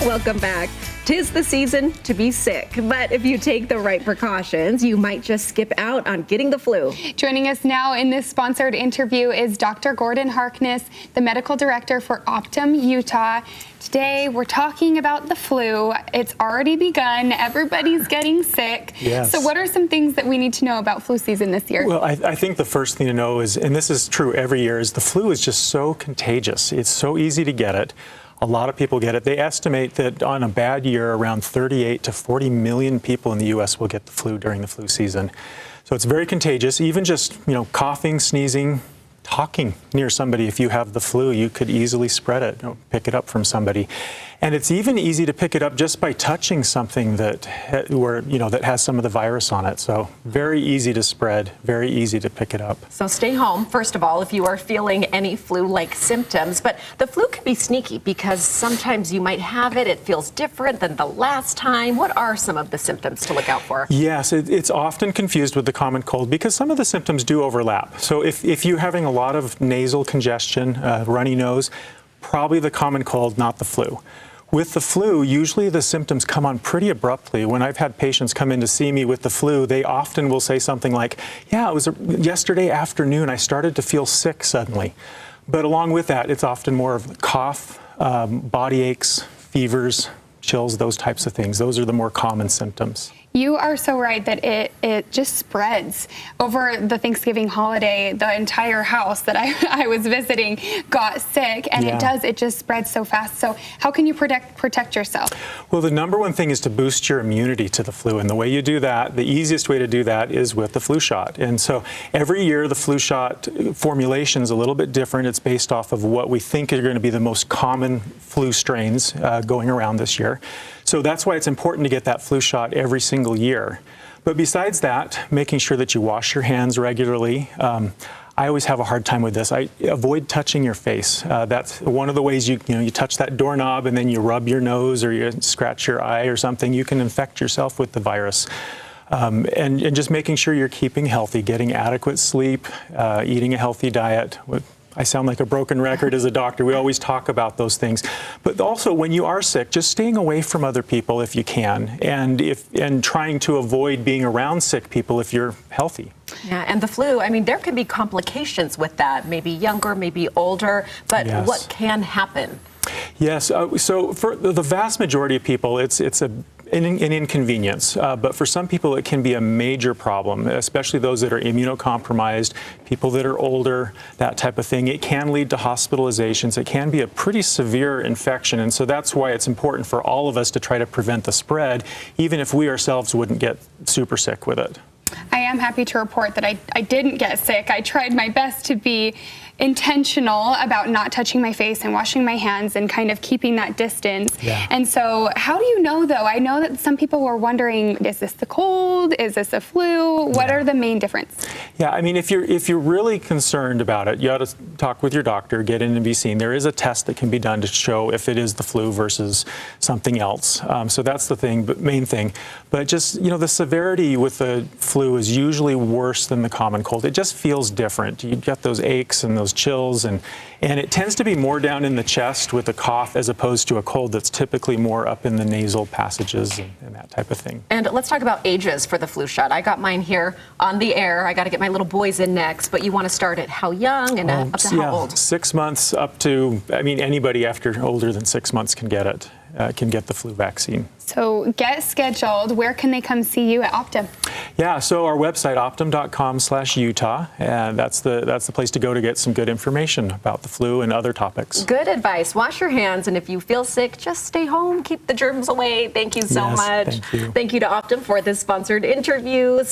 Welcome back. 'Tis the season to be sick, but if you take the right precautions, you might just skip out on getting the flu. Joining us now in this sponsored interview is Dr. Gordon Harkness, the medical director for Optum, Utah. Today, we're talking about the flu. It's already begun. Everybody's getting sick. Yes. So what are some things that we need to know about flu season this year? Well, I think the first thing to know is, and this is true every year, is the flu is just so contagious. It's so easy to get it. A lot of people get it. They estimate that on a bad year, around 38 to 40 million people in the U.S. will get the flu during the flu season. So it's very contagious. Even just, coughing, sneezing, talking near somebody, if you have the flu, you could easily spread it, pick it up from somebody. And it's even easy to pick it up just by touching something that has some of the virus on it. So very easy to spread, very easy to pick it up. So stay home, first of all, if you are feeling any flu-like symptoms. But the flu can be sneaky because sometimes you might have it. It feels different than the last time. What are some of the symptoms to look out for? Yes, it's often confused with the common cold because some of the symptoms do overlap. So if you're having a lot of nasal congestion, runny nose, probably the common cold, not the flu. With the flu, usually the symptoms come on pretty abruptly. When I've had patients come in to see me with the flu, they often will say something like, yeah, it was yesterday afternoon, I started to feel sick suddenly. But along with that, it's often more of cough, body aches, fevers, chills, those types of things. Those are the more common symptoms. You are so right that it just spreads. Over the Thanksgiving holiday, the entire house that I was visiting got sick, and it just spreads so fast. So how can you protect yourself? Well, the number one thing is to boost your immunity to the flu, and the way you do that, the easiest way to do that is with the flu shot. And so every year the flu shot formulation is a little bit different. It's based off of what we think are going to be the most common flu strains going around this year. So that's why it's important to get that flu shot every single year. But besides that, making sure that you wash your hands regularly. I always have a hard time with this. I avoid touching your face. That's one of the ways you touch that doorknob and then you rub your nose or you scratch your eye or something. You can infect yourself with the virus. And just making sure you're keeping healthy, getting adequate sleep, eating a healthy diet. I sound like a broken record as a doctor. We always talk about those things. But also, when you are sick, just staying away from other people if you can, and trying to avoid being around sick people if you're healthy. Yeah, and the flu, there can be complications with that, maybe younger, maybe older, but Yes. What can happen? Yes, so for the vast majority of people, it's an inconvenience, but for some people it can be a major problem, especially those that are immunocompromised, people that are older, that type of thing. It can lead to hospitalizations. It can be a pretty severe infection, and so that's why it's important for all of us to try to prevent the spread, even if we ourselves wouldn't get super sick with it. I am happy to report that I didn't get sick. I tried my best to be intentional about not touching my face and washing my hands and kind of keeping that distance. Yeah. And so how do you know, though? I know that some people were wondering, is this the cold? Is this a flu? What are the main difference? Yeah, if you're really concerned about it, you ought to talk with your doctor, get in and be seen. There is a test that can be done to show if it is the flu versus something else. So that's the main thing. But just, the severity with the flu is usually worse than the common cold. It just feels different. You get those aches and those chills, and it tends to be more down in the chest with a cough as opposed to a cold that's typically more up in the nasal passages and that type of thing. And let's talk about ages for the flu shot. I got mine here on the air. I got to get my little boys in next, but you want to start at how young and up to how old? 6 months up to, anybody after older than 6 months can get it, can get the flu vaccine. So get scheduled. Where can they come see you at Optum? Yeah, so our website, optum.com/Utah, and that's the place to go to get some good information about the flu and other topics. Good advice. Wash your hands, and if you feel sick, just stay home. Keep the germs away. Thank you so much. Thank you. Thank you to Optum for this sponsored interview.